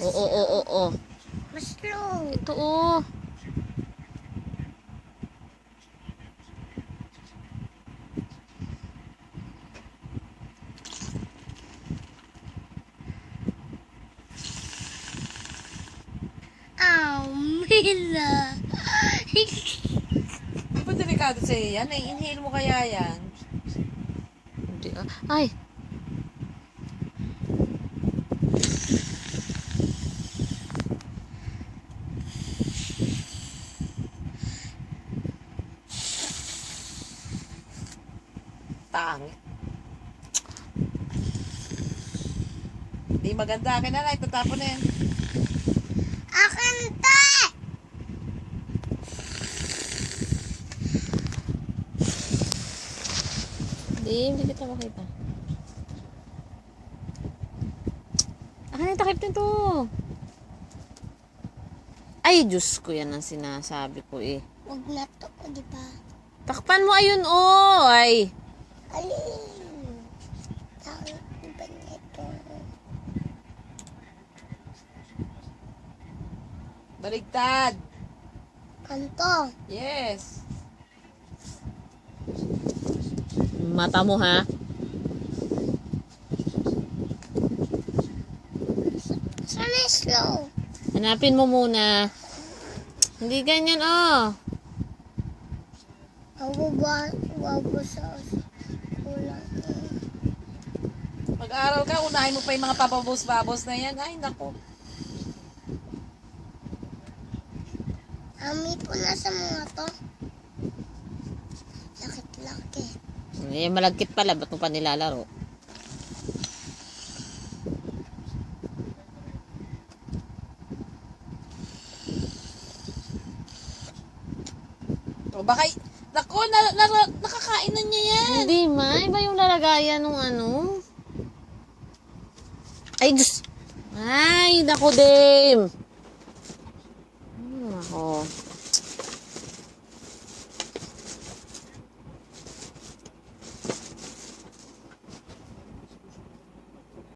Oo, oo, oo, oo. Mas slow. Ito, oh. Mila. Di ba delikado sa'yo yan? Nai-inhale mo kaya yan? Hindi, ah. Ay. Tangit. Di maganda. Akin na lang. Itatapon na yan. Akin to! Hindi kita makita. Akin yung takip nito. Ay, Diyos ko, yan ang sinasabi ko eh. Huwag na to, di ba? Takpan mo, ayun, oh. Ay. Alin? Takot ba nito? Baligtad. Kanto. Yes. Mata mo, ha? Sana slow. Hanapin mo muna. Hindi ganyan, oh. Wabo sa kulang eh. Mag-aaral ka. Unahin mo pa yung mga papabos-babos na yan. Ay, naku. Ami po na sa mga to. Lakit-laki. Eh, malagkit pala. Ba't mo pa nilalaro? O, baka... Naku, nakakain na niya yan. Hindi, ma. Iba yung lalagayan ng ano. Ay, Diyos. Ay, naku, Dame. Ako.